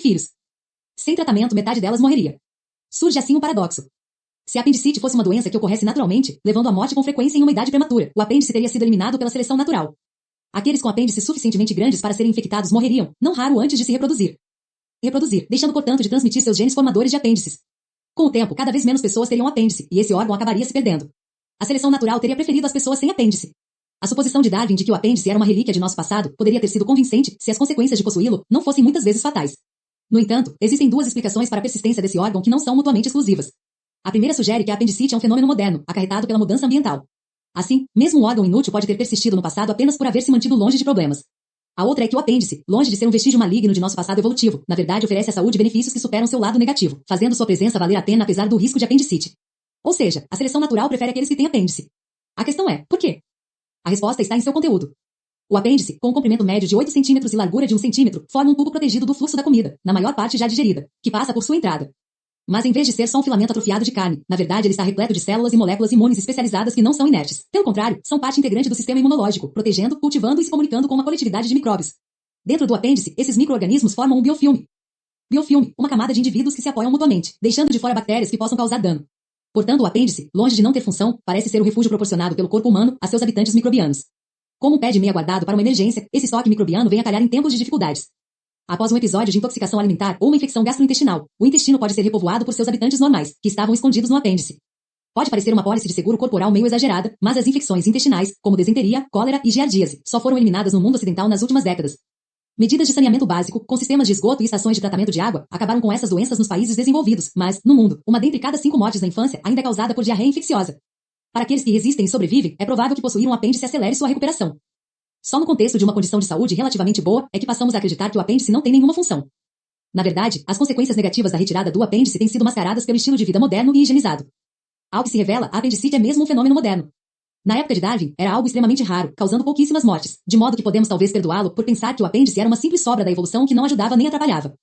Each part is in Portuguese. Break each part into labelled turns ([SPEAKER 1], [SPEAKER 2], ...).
[SPEAKER 1] filhos. Sem tratamento, metade delas morreria. Surge assim um paradoxo. Se a apendicite fosse uma doença que ocorresse naturalmente, levando à morte com frequência em uma idade prematura, o apêndice teria sido eliminado pela seleção natural. Aqueles com apêndices suficientemente grandes para serem infectados morreriam, não raro antes de se reproduzir, deixando portanto de transmitir seus genes formadores de apêndices. Com o tempo, cada vez menos pessoas teriam apêndice, e esse órgão acabaria se perdendo. A seleção natural teria preferido as pessoas sem apêndice. A suposição de Darwin de que o apêndice era uma relíquia de nosso passado poderia ter sido convincente se as consequências de possuí-lo não fossem muitas vezes fatais. No entanto, existem duas explicações para a persistência desse órgão que não são mutuamente exclusivas. A primeira sugere que a apendicite é um fenômeno moderno, acarretado pela mudança ambiental. Assim, mesmo um órgão inútil pode ter persistido no passado apenas por haver se mantido longe de problemas. A outra é que o apêndice, longe de ser um vestígio maligno de nosso passado evolutivo, na verdade oferece à saúde benefícios que superam seu lado negativo, fazendo sua presença valer a pena apesar do risco de apendicite. Ou seja, a seleção natural prefere aqueles que têm apêndice. A questão é, por quê? A resposta está em seu conteúdo. O apêndice, com um comprimento médio de 8 centímetros e largura de 1 centímetro, forma um tubo protegido do fluxo da comida, na maior parte já digerida, que passa por sua entrada. Mas em vez de ser só um filamento atrofiado de carne, na verdade ele está repleto de células e moléculas imunes especializadas que não são inertes. Pelo contrário, são parte integrante do sistema imunológico, protegendo, cultivando e se comunicando com uma coletividade de micróbios. Dentro do apêndice, esses micro-organismos formam um biofilme. Biofilme, uma camada de indivíduos que se apoiam mutuamente, deixando de fora bactérias que possam causar dano. Portanto, o apêndice, longe de não ter função, parece ser o refúgio proporcionado pelo corpo humano a seus habitantes microbianos. Como um pé de meia guardado para uma emergência, esse estoque microbiano vem a calhar em tempos de dificuldades. Após um episódio de intoxicação alimentar ou uma infecção gastrointestinal, o intestino pode ser repovoado por seus habitantes normais, que estavam escondidos no apêndice. Pode parecer uma pólice de seguro corporal meio exagerada, mas as infecções intestinais, como desenteria, cólera e giardíase, só foram eliminadas no mundo ocidental nas últimas décadas. Medidas de saneamento básico, com sistemas de esgoto e estações de tratamento de água, acabaram com essas doenças nos países desenvolvidos, mas, no mundo, uma dentre cada 5 mortes na infância ainda é causada por diarreia infecciosa. Para aqueles que resistem e sobrevivem, é provável que possuir um apêndice acelere sua recuperação. Só no contexto de uma condição de saúde relativamente boa é que passamos a acreditar que o apêndice não tem nenhuma função. Na verdade, as consequências negativas da retirada do apêndice têm sido mascaradas pelo estilo de vida moderno e higienizado. Ao que se revela, a apendicite é mesmo um fenômeno moderno. Na época de Darwin, era algo extremamente raro, causando pouquíssimas mortes, de modo que podemos talvez perdoá-lo por pensar que o apêndice era uma simples sobra da evolução que não ajudava nem atrapalhava.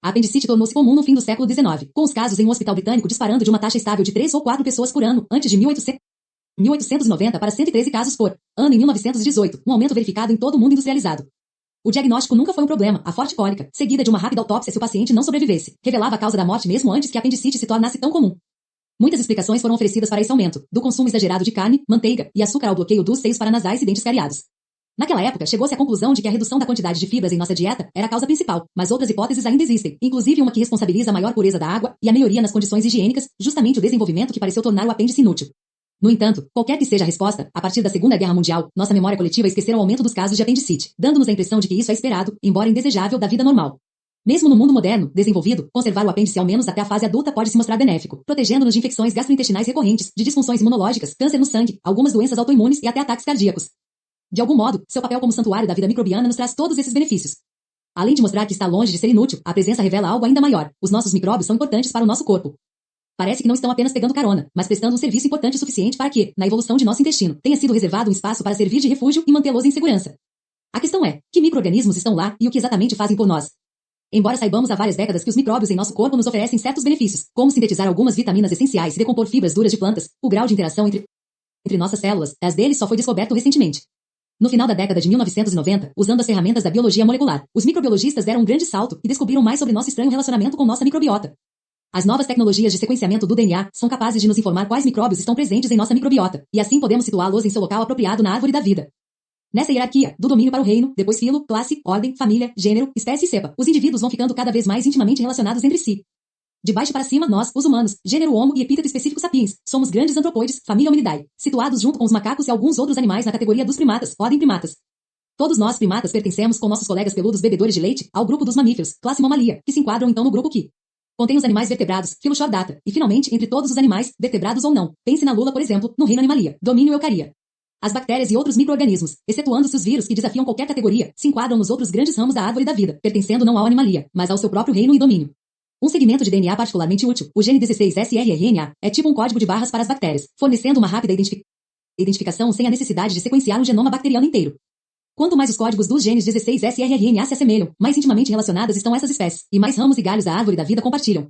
[SPEAKER 1] A apendicite tornou-se comum no fim do século XIX, com os casos em um hospital britânico disparando de uma taxa estável de 3 ou 4 pessoas por ano, antes de 1890 para 113 casos por ano em 1918, um aumento verificado em todo o mundo industrializado. O diagnóstico nunca foi um problema, a forte cólica, seguida de uma rápida autópsia se o paciente não sobrevivesse, revelava a causa da morte mesmo antes que a apendicite se tornasse tão comum. Muitas explicações foram oferecidas para esse aumento, do consumo exagerado de carne, manteiga e açúcar ao bloqueio dos seios paranasais e dentes cariados. Naquela época, chegou-se à conclusão de que a redução da quantidade de fibras em nossa dieta era a causa principal, mas outras hipóteses ainda existem, inclusive uma que responsabiliza a maior pureza da água e a melhoria nas condições higiênicas, justamente o desenvolvimento que pareceu tornar o apêndice inútil. No entanto, qualquer que seja a resposta, a partir da Segunda Guerra Mundial, nossa memória coletiva esqueceu o aumento dos casos de apendicite, dando-nos a impressão de que isso é esperado, embora indesejável, da vida normal. Mesmo no mundo moderno, desenvolvido, conservar o apêndice ao menos até a fase adulta pode se mostrar benéfico, protegendo-nos de infecções gastrointestinais recorrentes, de disfunções imunológicas, câncer no sangue, algumas doenças autoimunes e até ataques cardíacos. De algum modo, seu papel como santuário da vida microbiana nos traz todos esses benefícios. Além de mostrar que está longe de ser inútil, a presença revela algo ainda maior. Os nossos micróbios são importantes para o nosso corpo. Parece que não estão apenas pegando carona, mas prestando um serviço importante o suficiente para que, na evolução de nosso intestino, tenha sido reservado um espaço para servir de refúgio e mantê-los em segurança. A questão é, que micro-organismos estão lá e o que exatamente fazem por nós? Embora saibamos há várias décadas que os micróbios em nosso corpo nos oferecem certos benefícios, como sintetizar algumas vitaminas essenciais e decompor fibras duras de plantas, o grau de interação entre nossas células, as deles só foi descoberto recentemente. No final da década de 1990, usando as ferramentas da biologia molecular, os microbiologistas deram um grande salto e descobriram mais sobre nosso estranho relacionamento com nossa microbiota. As novas tecnologias de sequenciamento do DNA são capazes de nos informar quais micróbios estão presentes em nossa microbiota, e assim podemos situá-los em seu local apropriado na árvore da vida. Nessa hierarquia, do domínio para o reino, depois filo, classe, ordem, família, gênero, espécie e cepa, os indivíduos vão ficando cada vez mais intimamente relacionados entre si. De baixo para cima, nós, os humanos, gênero Homo e epíteto específico sapiens, somos grandes antropóides, família Hominidae, situados junto com os macacos e alguns outros animais na categoria dos primatas, ordem primatas. Todos nós, primatas, pertencemos com nossos colegas peludos bebedores de leite ao grupo dos mamíferos, classe Mammalia, que se enquadram então no grupo que contém os animais vertebrados, filo Chordata, e finalmente, entre todos os animais, vertebrados ou não, pense na lula, por exemplo, no reino Animalia, domínio Eucaria. As bactérias e outros micro-organismos, excetuando-se os vírus que desafiam qualquer categoria, se enquadram nos outros grandes ramos da árvore da vida, pertencendo não ao Animalia, mas ao seu próprio reino e domínio. Um segmento de DNA particularmente útil, o gene 16S-rRNA, é tipo um código de barras para as bactérias, fornecendo uma rápida identificação sem a necessidade de sequenciar um genoma bacteriano inteiro. Quanto mais os códigos dos genes 16S-rRNA se assemelham, mais intimamente relacionadas estão essas espécies, e mais ramos e galhos da árvore da vida compartilham.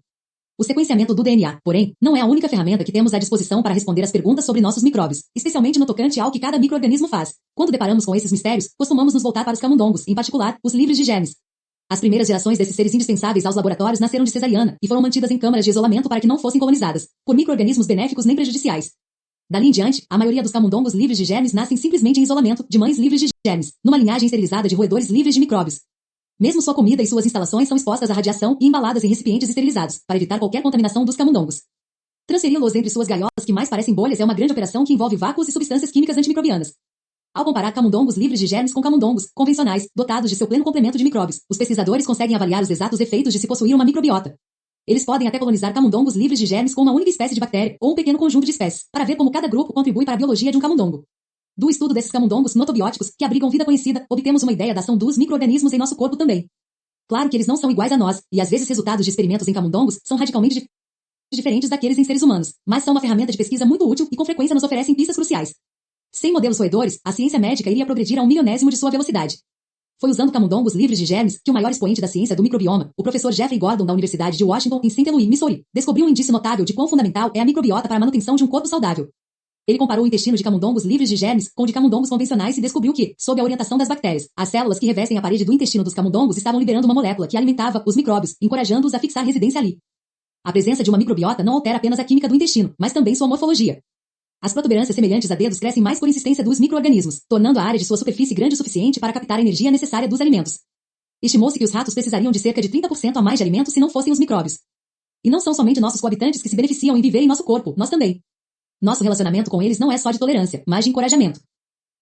[SPEAKER 1] O sequenciamento do DNA, porém, não é a única ferramenta que temos à disposição para responder às perguntas sobre nossos micróbios, especialmente no tocante ao que cada micro-organismo faz. Quando deparamos com esses mistérios, costumamos nos voltar para os camundongos, em particular, os livros de germes. As primeiras gerações desses seres indispensáveis aos laboratórios nasceram de cesariana e foram mantidas em câmaras de isolamento para que não fossem colonizadas por micro-organismos benéficos nem prejudiciais. Dali em diante, a maioria dos camundongos livres de germes nascem simplesmente em isolamento de mães livres de germes, numa linhagem esterilizada de roedores livres de micróbios. Mesmo sua comida e suas instalações são expostas à radiação e embaladas em recipientes esterilizados, para evitar qualquer contaminação dos camundongos. Transferi-los entre suas gaiolas que mais parecem bolhas é uma grande operação que envolve vácuos e substâncias químicas antimicrobianas. Ao comparar camundongos livres de germes com camundongos convencionais, dotados de seu pleno complemento de micróbios, os pesquisadores conseguem avaliar os exatos efeitos de se possuir uma microbiota. Eles podem até colonizar camundongos livres de germes com uma única espécie de bactéria ou um pequeno conjunto de espécies, para ver como cada grupo contribui para a biologia de um camundongo. Do estudo desses camundongos notobióticos, que abrigam vida conhecida, obtemos uma ideia da ação dos micro-organismos em nosso corpo também. Claro que eles não são iguais a nós, e às vezes resultados de experimentos em camundongos são radicalmente diferentes daqueles em seres humanos, mas são uma ferramenta de pesquisa muito útil e com frequência nos oferecem pistas cruciais. Sem modelos roedores, a ciência médica iria progredir a 1/1000º de sua velocidade. Foi usando camundongos livres de germes que o maior expoente da ciência do microbioma, o professor Jeffrey Gordon da Universidade de Washington em St. Louis, Missouri, descobriu um indício notável de quão fundamental é a microbiota para a manutenção de um corpo saudável. Ele comparou o intestino de camundongos livres de germes com o de camundongos convencionais e descobriu que, sob a orientação das bactérias, as células que revestem a parede do intestino dos camundongos estavam liberando uma molécula que alimentava os micróbios, encorajando-os a fixar residência ali. A presença de uma microbiota não altera apenas a química do intestino, mas também sua morfologia. As protuberâncias semelhantes a dedos crescem mais por insistência dos micro-organismos, tornando a área de sua superfície grande o suficiente para captar a energia necessária dos alimentos. Estimou-se que os ratos precisariam de cerca de 30% a mais de alimentos se não fossem os micróbios. E não são somente nossos coabitantes que se beneficiam em viver em nosso corpo, nós também. Nosso relacionamento com eles não é só de tolerância, mas de encorajamento.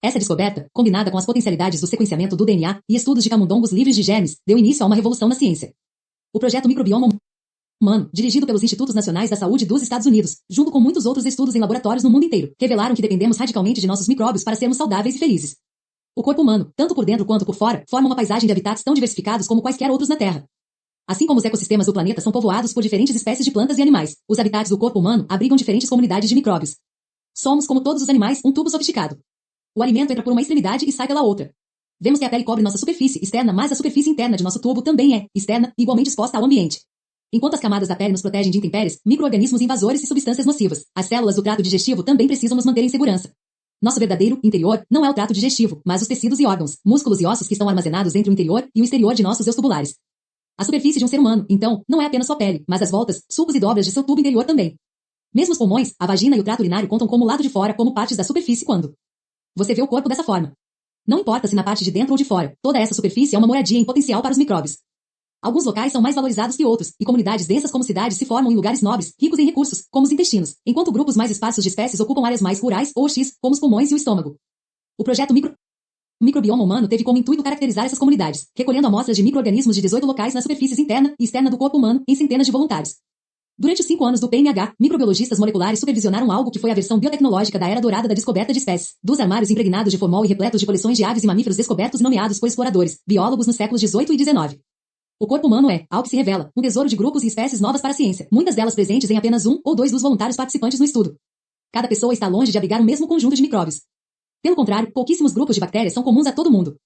[SPEAKER 1] Essa descoberta, combinada com as potencialidades do sequenciamento do DNA e estudos de camundongos livres de germes, deu início a uma revolução na ciência. O projeto Microbioma Humano, dirigido pelos Institutos Nacionais da Saúde dos Estados Unidos, junto com muitos outros estudos em laboratórios no mundo inteiro, revelaram que dependemos radicalmente de nossos micróbios para sermos saudáveis e felizes. O corpo humano, tanto por dentro quanto por fora, forma uma paisagem de habitats tão diversificados como quaisquer outros na Terra. Assim como os ecossistemas do planeta são povoados por diferentes espécies de plantas e animais, os habitats do corpo humano abrigam diferentes comunidades de micróbios. Somos, como todos os animais, um tubo sofisticado. O alimento entra por uma extremidade e sai pela outra. Vemos que a pele cobre nossa superfície externa, mas a superfície interna de nosso tubo também é, externa, igualmente exposta ao ambiente. Enquanto as camadas da pele nos protegem de intempéries, micro-organismos invasores e substâncias nocivas, as células do trato digestivo também precisam nos manter em segurança. Nosso verdadeiro interior não é o trato digestivo, mas os tecidos e órgãos, músculos e ossos que estão armazenados entre o interior e o exterior de nossos eus tubulares. A superfície de um ser humano, então, não é apenas sua pele, mas as voltas, sulcos e dobras de seu tubo interior também. Mesmo os pulmões, a vagina e o trato urinário contam como lado de fora, como partes da superfície quando você vê o corpo dessa forma. Não importa se na parte de dentro ou de fora, toda essa superfície é uma moradia em potencial para os micróbios. Alguns locais são mais valorizados que outros, e comunidades densas como cidades se formam em lugares nobres, ricos em recursos, como os intestinos, enquanto grupos mais esparsos de espécies ocupam áreas mais rurais ou X, como os pulmões e o estômago. O projeto Microbioma Humano teve como intuito caracterizar essas comunidades, recolhendo amostras de micro-organismos de 18 locais nas superfícies interna e externa do corpo humano, em centenas de voluntários. Durante os 5 anos do PNH, microbiologistas moleculares supervisionaram algo que foi a versão biotecnológica da era dourada da descoberta de espécies, dos armários impregnados de formol e repletos de coleções de aves e mamíferos descobertos e nomeados por exploradores, biólogos nos séculos XVIII e XIX. O corpo humano é, ao que se revela, um tesouro de grupos e espécies novas para a ciência, muitas delas presentes em apenas 1 ou 2 dos voluntários participantes no estudo. Cada pessoa está longe de abrigar o mesmo conjunto de micróbios. Pelo contrário, pouquíssimos grupos de bactérias são comuns a todo mundo.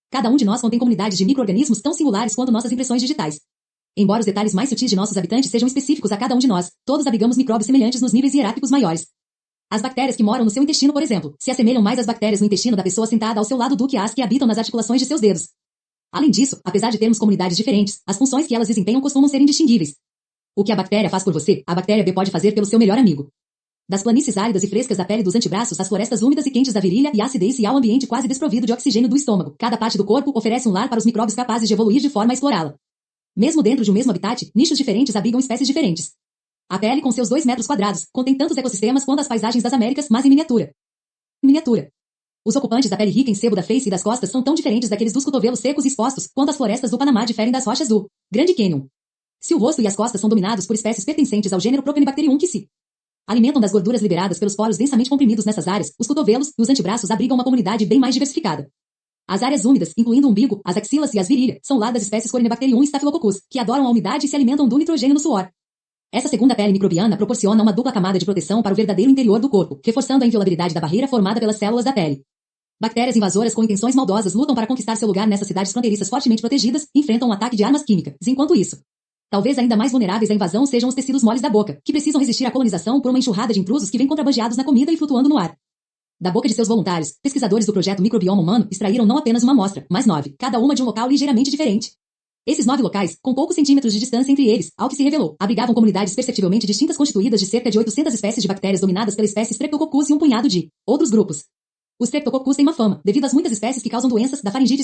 [SPEAKER 1] Cada um de nós contém comunidades de micro-organismos tão singulares quanto nossas impressões digitais. Embora os detalhes mais sutis de nossos habitantes sejam específicos a cada um de nós, todos abrigamos micróbios semelhantes nos níveis hierárquicos maiores. As bactérias que moram no seu intestino, por exemplo, se assemelham mais às bactérias no intestino da pessoa sentada ao seu lado do que às que habitam nas articulações de seus dedos. Além disso, apesar de termos comunidades diferentes, as funções que elas desempenham costumam ser indistinguíveis. O que a bactéria faz por você, a bactéria B pode fazer pelo seu melhor amigo. Das planícies áridas e frescas da pele dos antebraços às florestas úmidas e quentes da virilha e acidez e ao ambiente quase desprovido de oxigênio do estômago, cada parte do corpo oferece um lar para os micróbios capazes de evoluir de forma a explorá-la. Mesmo dentro de um mesmo habitat, nichos diferentes abrigam espécies diferentes. A pele, com seus 2 metros quadrados, contém tantos ecossistemas quanto as paisagens das Américas, mas em miniatura. Miniatura. Os ocupantes da pele rica em sebo da face e das costas são tão diferentes daqueles dos cotovelos secos e expostos, quanto as florestas do Panamá diferem das rochas do Grande Canyon. Se o rosto e as costas são dominados por espécies pertencentes ao gênero Propionibacterium que se alimentam das gorduras liberadas pelos poros densamente comprimidos nessas áreas, os cotovelos e os antebraços abrigam uma comunidade bem mais diversificada. As áreas úmidas, incluindo o umbigo, as axilas e as virilhas, são lá das espécies Corynebacterium e Staphylococcus, que adoram a umidade e se alimentam do nitrogênio no suor. Essa segunda pele microbiana proporciona uma dupla camada de proteção para o verdadeiro interior do corpo, reforçando a inviolabilidade da barreira formada pelas células da pele. Bactérias invasoras com intenções maldosas lutam para conquistar seu lugar nessas cidades fronteiriças fortemente protegidas e enfrentam um ataque de armas químicas. Enquanto isso, talvez ainda mais vulneráveis à invasão sejam os tecidos moles da boca, que precisam resistir à colonização por uma enxurrada de intrusos que vêm contrabandeados na comida e flutuando no ar. Da boca de seus voluntários, pesquisadores do projeto Microbioma Humano extraíram não apenas uma amostra, mas 9, cada uma de um local ligeiramente diferente. Esses 9 locais, com poucos centímetros de distância entre eles, ao que se revelou, abrigavam comunidades perceptivelmente distintas constituídas de cerca de 800 espécies de bactérias dominadas pela espécie Streptococcus e um punhado de outros grupos. O Streptococcus tem má fama, devido às muitas espécies que causam doenças da faringite